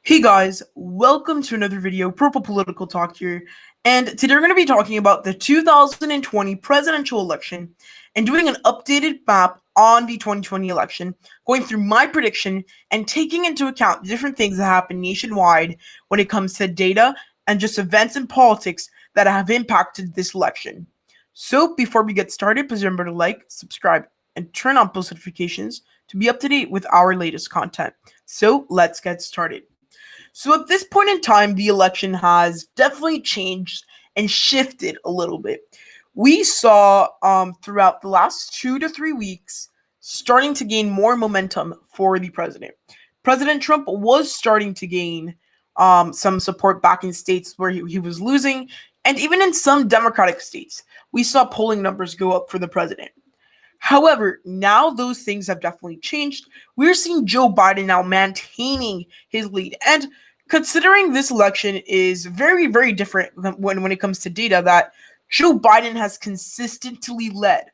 Hey guys, welcome to another video, Purple Political Talk here, and today we're going to be talking about the 2020 presidential election and doing an updated map on the 2020 election, going through my prediction and taking into account different things that happen nationwide when it comes to data and just events and politics that have impacted this election. So before we get started, please remember to like, subscribe, and turn on post notifications to be up to date with our latest content. So let's get started. So at this point in time, the election has definitely changed and shifted a little bit. We saw throughout the last 2 to 3 weeks starting to gain more momentum for the president. President Trump was starting to gain some support back in states where he was losing, and even in some Democratic states, we saw polling numbers go up for the president. However, now those things have definitely changed. We're seeing Joe Biden now maintaining his lead. And considering this election is very, very different when it comes to data, that Joe Biden has consistently led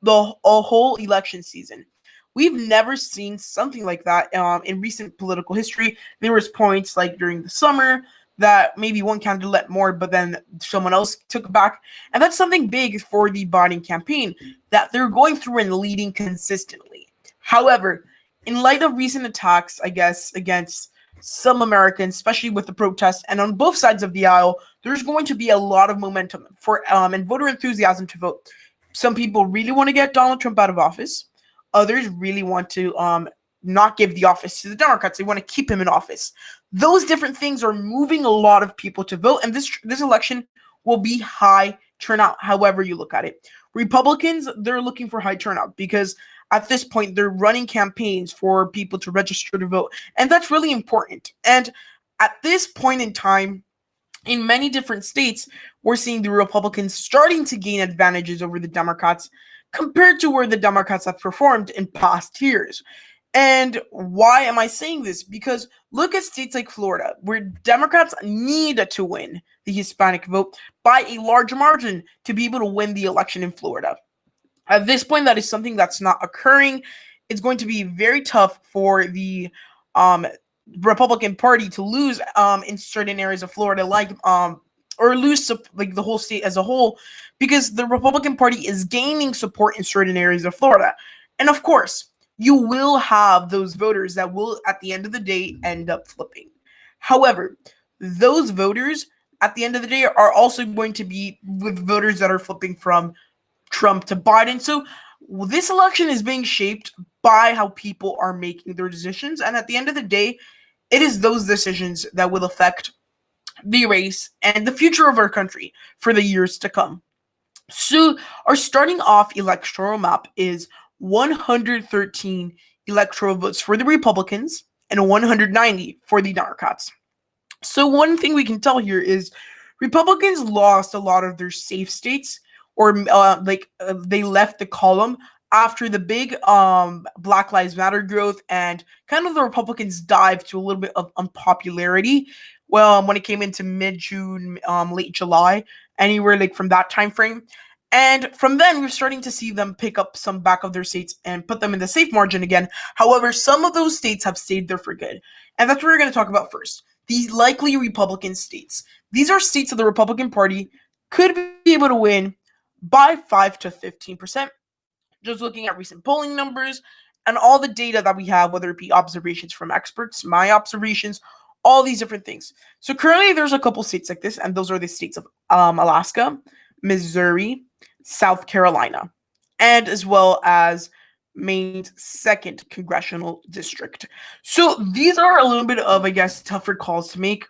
the whole election season. We've never seen something like that in recent political history. There was points like during the summer that maybe one candidate led more, but then someone else took back. And that's something big for the Biden campaign, that they're going through and leading consistently. However, in light of recent attacks, I guess, against some Americans, especially with the protests, and on both sides of the aisle, there's going to be a lot of momentum for and voter enthusiasm to vote. Some people really want to get Donald Trump out of office. Others really want to not give the office to the Democrats. They want to keep him in office. Those different things are moving a lot of people to vote, and this election will be high turnout, however you look at it. Republicans, they're looking for high turnout because at this point, they're running campaigns for people to register to vote, and that's really important. And at this point in time, in many different states, we're seeing the Republicans starting to gain advantages over the Democrats compared to where the Democrats have performed in past years. And why am I saying this? Because look at states like Florida, where Democrats need to win the Hispanic vote by a large margin to be able to win the election in Florida. At this point, that is something that's not occurring. It's going to be very tough for the Republican Party to lose in certain areas of Florida, or lose like the whole state as a whole, because the Republican Party is gaining support in certain areas of Florida. And of course, you will have those voters that will, at the end of the day, end up flipping. However, those voters, at the end of the day, are also going to be with voters that are flipping from Trump to Biden. So this election is being shaped by how people are making their decisions. And at the end of the day, it is those decisions that will affect the race and the future of our country for the years to come. So our starting off electoral map is 113 electoral votes for the Republicans and 190 for the Democrats. So one thing we can tell here is Republicans lost a lot of their safe states, or they left the column after the big Black Lives Matter growth, and kind of the Republicans dived to a little bit of unpopularity. Well, when it came into mid-June, late July, anywhere like from that time frame. And from then, we're starting to see them pick up some back of their states and put them in the safe margin again. However, some of those states have stayed there for good. And that's what we're going to talk about first. The likely Republican states. These are states that the Republican Party could be able to win by 5 to 15%. Just looking at recent polling numbers and all the data that we have, whether it be observations from experts, my observations, all these different things. So currently, there's a couple states like this, and those are the states of Alaska, Missouri, South Carolina, and as well as Maine's 2nd congressional district. So these are a little bit of, I guess, tougher calls to make,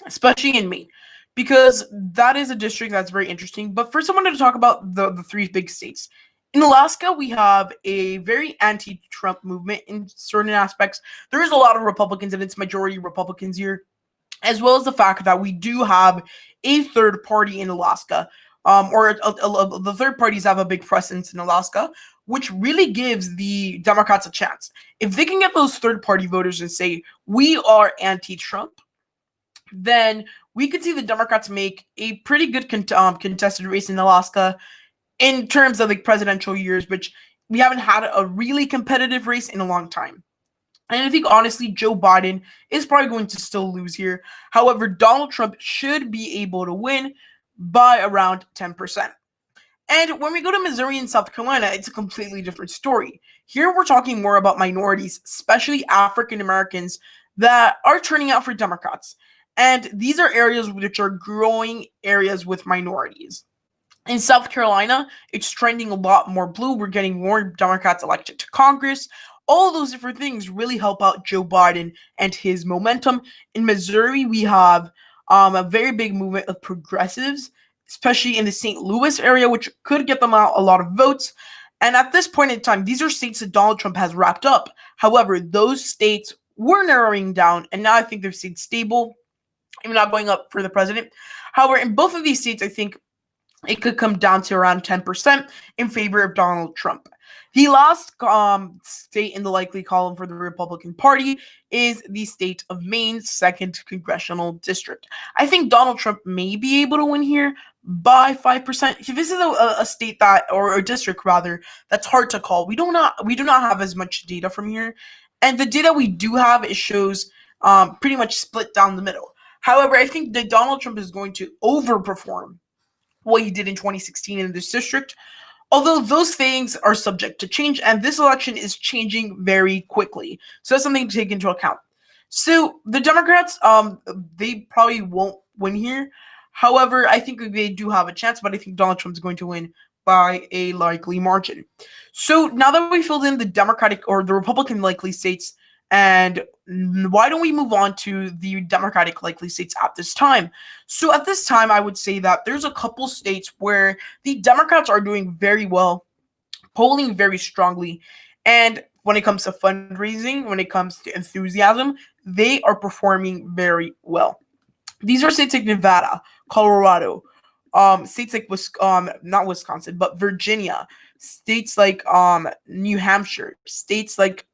especially in Maine, because that is a district that's very interesting. But first, I wanted to talk about the 3 big states. In Alaska, we have a very anti-Trump movement in certain aspects. There is a lot of Republicans, and it's majority Republicans here, as well as the fact that we do have a third party in Alaska, the third parties have a big presence in Alaska, which really gives the Democrats a chance. If they can get those third-party voters and say, we are anti-Trump, then we could see the Democrats make a pretty good contested race in Alaska in terms of like presidential years, which we haven't had a really competitive race in a long time. And I think, honestly, Joe Biden is probably going to still lose here. However, Donald Trump should be able to win by around 10%. And when we go to Missouri and South Carolina, it's a completely different story. Here we're talking more about minorities, especially African Americans, that are turning out for Democrats. And these are areas which are growing areas with minorities. In South Carolina, it's trending a lot more blue. We're getting more Democrats elected to Congress. All those different things really help out Joe Biden and his momentum. In Missouri, we have a very big movement of progressives, especially in the St. Louis area, which could get them out a lot of votes. And at this point in time, these are states that Donald Trump has wrapped up. However, those states were narrowing down, and now I think they've stayed stable, even not going up for the president. However, in both of these states, I think it could come down to around 10% in favor of Donald Trump. The last state in the likely column for the Republican Party is the state of Maine's 2nd Congressional District. I think Donald Trump may be able to win here by 5%. This is a state that, or a district rather, that's hard to call. We do not have as much data from here, and the data we do have, it shows pretty much split down the middle. However, I think that Donald Trump is going to overperform what he did in 2016 in this district, although those things are subject to change, and this election is changing very quickly. So that's something to take into account. So the Democrats, they probably won't win here. However, I think they do have a chance, but I think Donald Trump is going to win by a likely margin. So now that we filled in the Democratic or the Republican likely states, and why don't we move on to the Democratic likely states at this time? So at this time, I would say that there's a couple states where the Democrats are doing very well, polling very strongly, and when it comes to fundraising, when it comes to enthusiasm, they are performing very well. These are states like Nevada, Colorado, states like not Wisconsin, but Virginia, states like New Hampshire, states like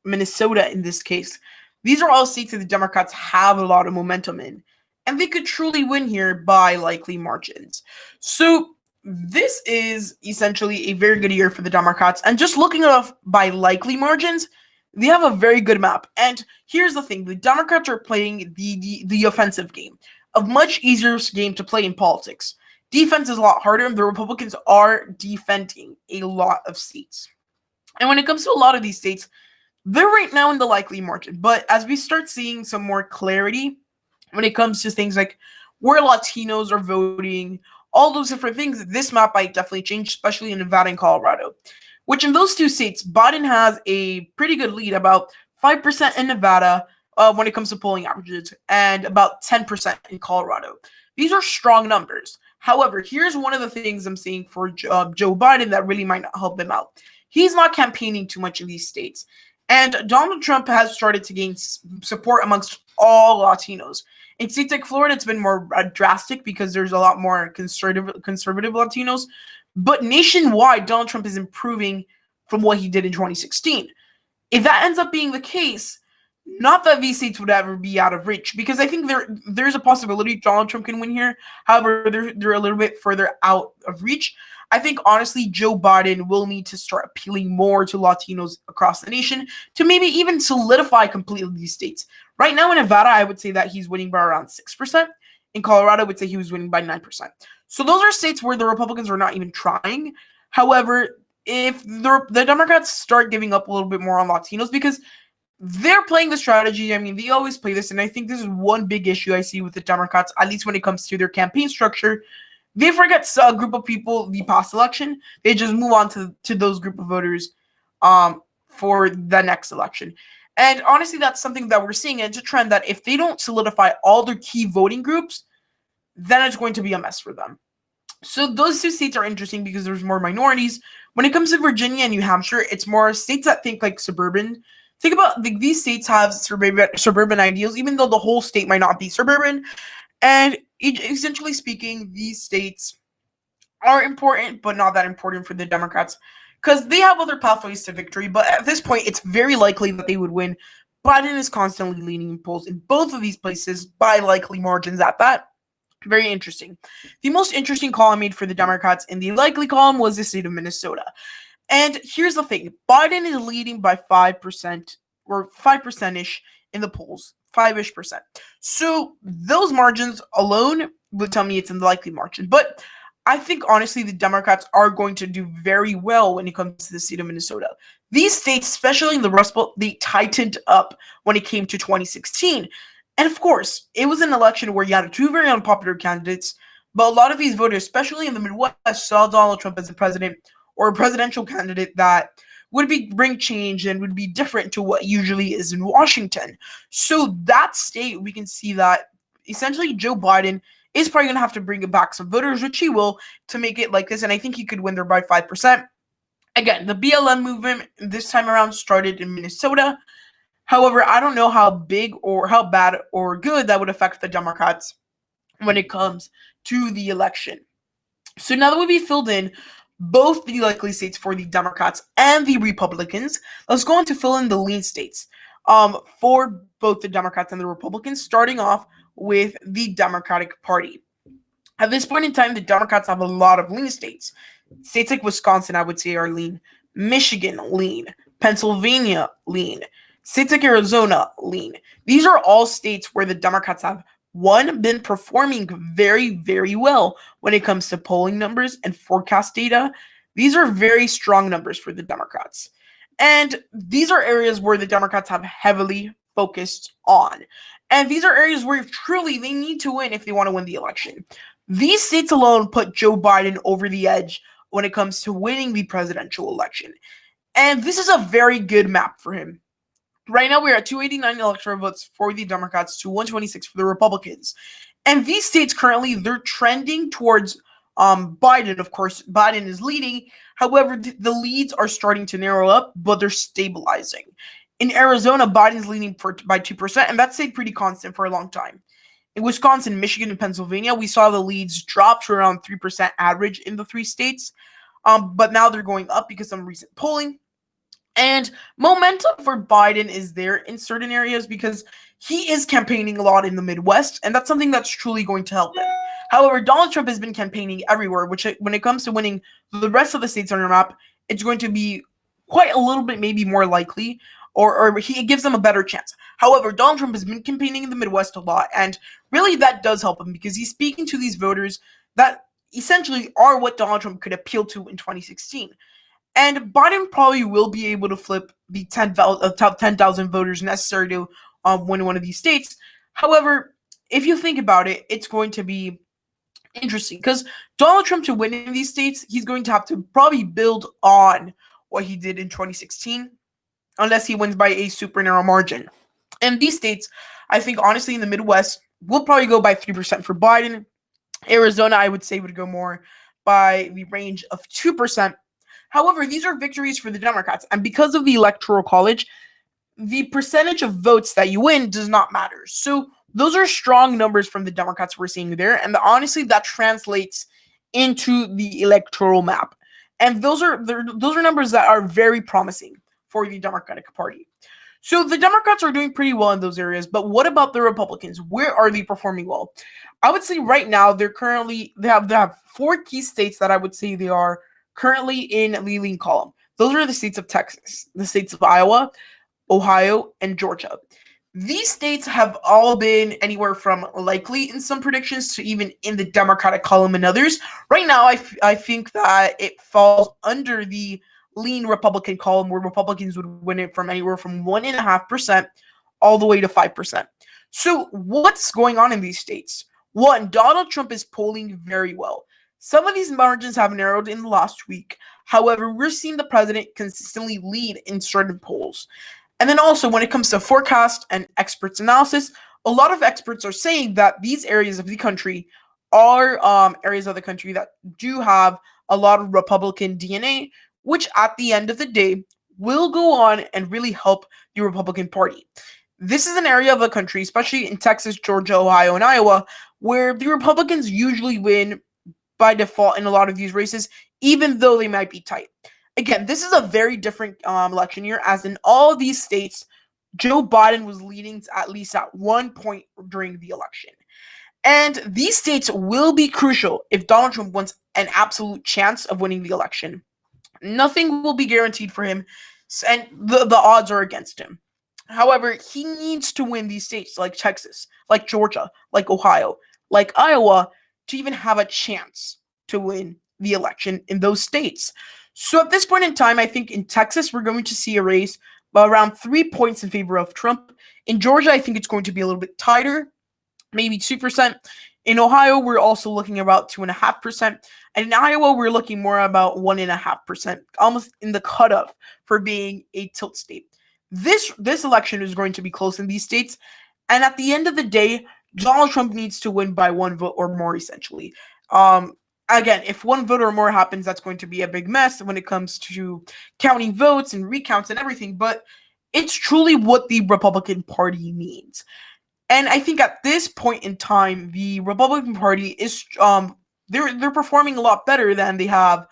Minnesota in this case. These are all states that the Democrats have a lot of momentum in, and they could truly win here by likely margins. So this is essentially a very good year for the Democrats, and just looking off by likely margins, they have a very good map. And here's the thing, the Democrats are playing the offensive game, a much easier game to play in politics. Defense is a lot harder, and the Republicans are defending a lot of seats. And when it comes to a lot of these states, they're right now in the likely margin, but as we start seeing some more clarity when it comes to things like where Latinos are voting, all those different things, this map might definitely change, especially in Nevada and Colorado, which in those two states, Biden has a pretty good lead, about 5% in Nevada when it comes to polling averages, and about 10% in Colorado. These are strong numbers. However, here's one of the things I'm seeing for Joe Biden that really might not help him out. He's not campaigning too much in these states. And Donald Trump has started to gain support amongst all Latinos. In states like Florida, it's been more drastic because there's a lot more conservative Latinos. But nationwide, Donald Trump is improving from what he did in 2016. If that ends up being the case, not that these states would ever be out of reach, because I think there's a possibility Donald Trump can win here. However, they're a little bit further out of reach. I think, honestly, Joe Biden will need to start appealing more to Latinos across the nation to maybe even solidify completely these states. Right now in Nevada, I would say that he's winning by around 6%. In Colorado, I would say he was winning by 9%. So those are states where the Republicans are not even trying. However, if the Democrats start giving up a little bit more on Latinos, because they're playing the strategy, I mean, they always play this, and I think this is one big issue I see with the Democrats, at least when it comes to their campaign structure. They forget a group of people the past election. They just move on to those group of voters for the next election. And honestly, that's something that we're seeing. And it's a trend that if they don't solidify all their key voting groups, then it's going to be a mess for them. So those two states are interesting because there's more minorities. When it comes to Virginia and New Hampshire, it's more states that think like suburban. Think about these states have suburban ideals, even though the whole state might not be suburban. And essentially speaking, these states are important, but not that important for the Democrats because they have other pathways to victory. But at this point, it's very likely that they would win. Biden is constantly leading in polls in both of these places by likely margins at that. Very interesting. The most interesting call I made for the Democrats in the likely column was the state of Minnesota. And here's the thing. Biden is leading by 5% or 5%-ish in the polls, 5-ish%. So those margins alone would tell me it's in the likely margin. But I think, honestly, the Democrats are going to do very well when it comes to the state of Minnesota. These states, especially in the Rust Belt, they tightened up when it came to 2016. And of course, it was an election where you had two very unpopular candidates, but a lot of these voters, especially in the Midwest, saw Donald Trump as a president or a presidential candidate that would bring change and would be different to what usually is in Washington. So that state, we can see that essentially Joe Biden is probably going to have to bring back some voters, which he will, to make it like this. And I think he could win there by 5%. Again, the BLM movement this time around started in Minnesota. However, I don't know how big or how bad or good that would affect the Democrats when it comes to the election. So now that we've filled in both the likely states for the Democrats and the Republicans, let's go on to fill in the lean states for both the Democrats and the Republicans, starting off with the Democratic Party. At this point in time, the Democrats have a lot of lean states. States like Wisconsin, I would say, are lean. Michigan, lean. Pennsylvania, lean. States like Arizona, lean. These are all states where the Democrats have, one, been performing very, very well when it comes to polling numbers and forecast data. These are very strong numbers for the Democrats. And these are areas where the Democrats have heavily focused on. And these are areas where truly they need to win if they want to win the election. These states alone put Joe Biden over the edge when it comes to winning the presidential election. And this is a very good map for him. Right now, we're at 289 electoral votes for the Democrats to 126 for the Republicans. And these states currently, they're trending towards Biden. Of course, Biden is leading. However, the leads are starting to narrow up, but they're stabilizing. In Arizona, Biden's leading by 2%, and that stayed pretty constant for a long time. In Wisconsin, Michigan, and Pennsylvania, we saw the leads drop to around 3% average in the three states. But now they're going up because of recent polling. And momentum for Biden is there in certain areas because he is campaigning a lot in the Midwest, and that's something that's truly going to help him. However, Donald Trump has been campaigning everywhere, which when it comes to winning the rest of the states on your map, it's going to be quite a little bit maybe more likely, or he gives them a better chance. However, Donald Trump has been campaigning in the Midwest a lot, and really that does help him because he's speaking to these voters that essentially are what Donald Trump could appeal to in 2016. And Biden probably will be able to flip the 10,000 voters necessary to win one of these states. However, if you think about it, it's going to be interesting because Donald Trump, to win in these states, he's going to have to probably build on what he did in 2016, unless he wins by a super narrow margin. And these states, I think, honestly, in the Midwest, will probably go by 3% for Biden. Arizona, I would say, would go more by the range of 2%. However, these are victories for the Democrats, and because of the Electoral College, the percentage of votes that you win does not matter. So those are strong numbers from the Democrats we're seeing there, and honestly, that translates into the electoral map. And those are numbers that are very promising for the Democratic Party. So the Democrats are doing pretty well in those areas, but what about the Republicans? Where are they performing well? I would say right now they have 4 key states that I would say they are currently in the lean column. Those are the states of Texas, the states of Iowa, Ohio, and Georgia. These states have all been anywhere from likely in some predictions to even in the Democratic column in others. Right now, I think that it falls under the lean Republican column, where Republicans would win it from anywhere from 1.5% all the way to 5%. So what's going on in these states? One, Donald Trump is polling very well. Some of these margins have narrowed in the last week. However, we're seeing the president consistently lead in certain polls. And then also, when it comes to forecast and experts analysis, a lot of experts are saying that these areas of the country are areas of the country that do have a lot of Republican DNA, which at the end of the day will go on and really help the Republican Party. This is an area of the country, especially in Texas, Georgia, Ohio, and Iowa, where the Republicans usually win by default in a lot of these races, even though they might be tight. Again, this is a very different election year, as in all of these states, Joe Biden was leading at least at one point during the election. And these states will be crucial if Donald Trump wants an absolute chance of winning the election. Nothing will be guaranteed for him, and the odds are against him. However, he needs to win these states like Texas, like Georgia, like Ohio, like Iowa to even have a chance to win the election in those states. So at this point in time, I think in Texas, we're going to see a race by around 3 points in favor of Trump. In Georgia, I think it's going to be a little bit tighter, maybe 2%. In Ohio, we're also looking about 2.5%. And in Iowa, we're looking more about 1.5%, almost in the cutoff for being a tilt state. This election is going to be close in these states. And at the end of the day, Donald Trump needs to win by one vote or more, essentially. Again, if one vote or more happens, that's going to be a big mess when it comes to counting votes and recounts and everything. But it's truly what the Republican Party needs. And I think at this point in time, the Republican Party is they're performing a lot better than they have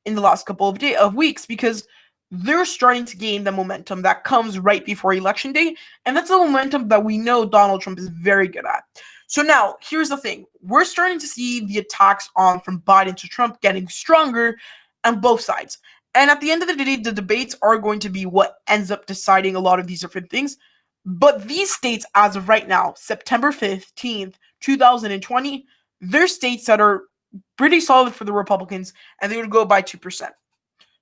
in the last couple of weeks, because they're starting to gain the momentum that comes right before Election Day, and that's the momentum that we know Donald Trump is very good at. So now, here's the thing. We're starting to see the attacks on from Biden to Trump getting stronger on both sides. And at the end of the day, the debates are going to be what ends up deciding a lot of these different things. But these states, as of right now, September 15th, 2020, they're states that are pretty solid for the Republicans, and they would go by 2%.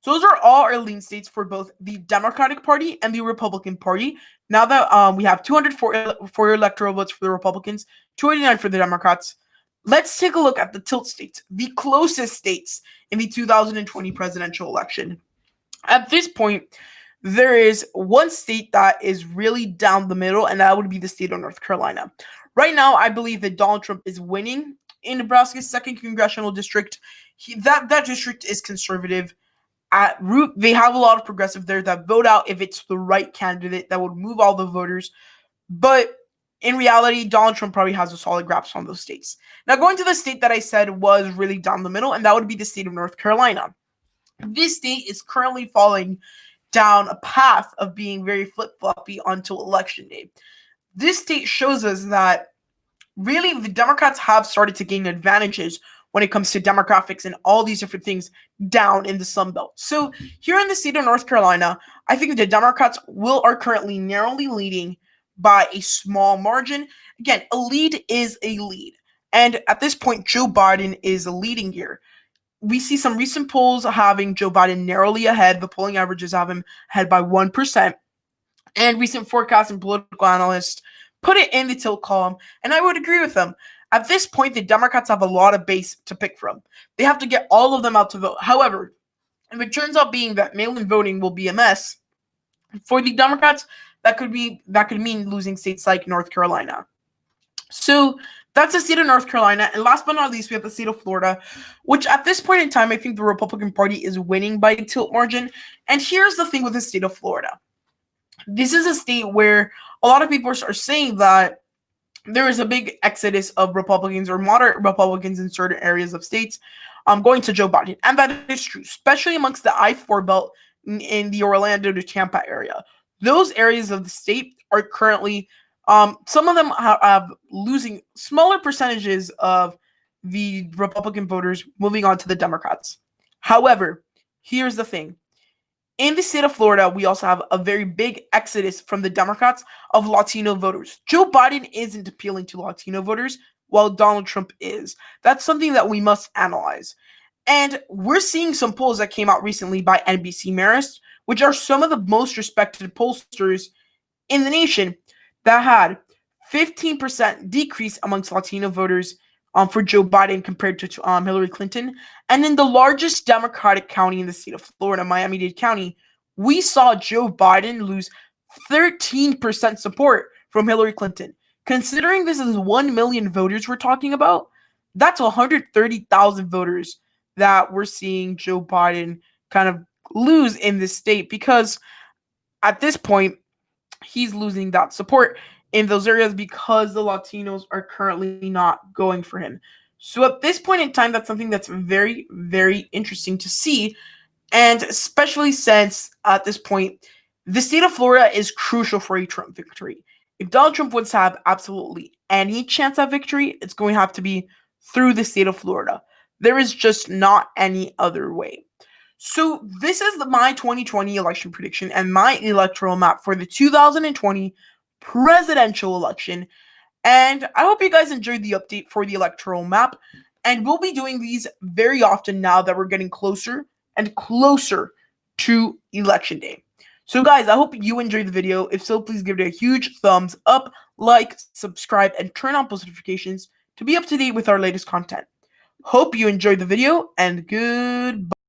So those are all our lean states for both the Democratic Party and the Republican Party. Now that we have 204 electoral votes for the Republicans, 289 for the Democrats, let's take a look at the tilt states, the closest states in the 2020 presidential election. At this point, there is one state that is really down the middle, and that would be the state of North Carolina. Right now, I believe that Donald Trump is winning in Nebraska's 2nd congressional district. That district is conservative. At root, they have a lot of progressive there that vote out if it's the right candidate that would move all the voters. But in reality, Donald Trump probably has a solid grasp on those states. Now, going to the state that I said was really down the middle, and that would be the state of North Carolina. This state is currently falling down a path of being very flip-floppy until Election Day. This state shows us that really the Democrats have started to gain advantages when it comes to demographics and all these different things down in the Sun Belt. So here in the state of North Carolina, I think the Democrats are currently narrowly leading by a small margin. Again, a lead is a lead. And at this point, Joe Biden is leading here. We see some recent polls having Joe Biden narrowly ahead. The polling averages have him ahead by 1%. And recent forecasts and political analysts put it in the tilt column, and I would agree with them. At this point, the Democrats have a lot of base to pick from. They have to get all of them out to vote. However, if it turns out being that mail-in voting will be a mess, for the Democrats, that could mean losing states like North Carolina. So that's the state of North Carolina. And last but not least, we have the state of Florida, which at this point in time, I think the Republican Party is winning by a tilt margin. And here's the thing with the state of Florida. This is a state where a lot of people are saying that there is a big exodus of Republicans or moderate Republicans in certain areas of states going to Joe Biden. And that is true, especially amongst the I-4 belt in the Orlando to Tampa area. Those areas of the state are currently, some of them have losing smaller percentages of the Republican voters moving on to the Democrats. However, here's the thing. In the state of Florida, we also have a very big exodus from the Democrats of Latino voters. Joe Biden isn't appealing to Latino voters, while Donald Trump is. That's something that we must analyze. And we're seeing some polls that came out recently by NBC Marist, which are some of the most respected pollsters in the nation, that had 15% decrease amongst Latino voters for Joe Biden compared to Hillary Clinton. And in the largest Democratic county in the state of Florida, Miami-Dade County, we saw Joe Biden lose 13% support from Hillary Clinton. Considering this is 1 million voters we're talking about, that's 130,000 voters that we're seeing Joe Biden kind of lose in this state, because at this point, he's losing that support in those areas because the Latinos are currently not going for him. So at this point in time, that's something that's very, very interesting to see. And especially since at this point, the state of Florida is crucial for a Trump victory. If Donald Trump wants to have absolutely any chance at victory, it's going to have to be through the state of Florida. There is just not any other way. So this is my 2020 election prediction and my electoral map for the 2020 presidential election. And I hope you guys enjoyed the update for the electoral map. And we'll be doing these very often now that we're getting closer and closer to election day. So guys, I hope you enjoyed the video. If so, please give it a huge thumbs up, like, subscribe, and turn on post notifications to be up to date with our latest content. Hope you enjoyed the video, and goodbye.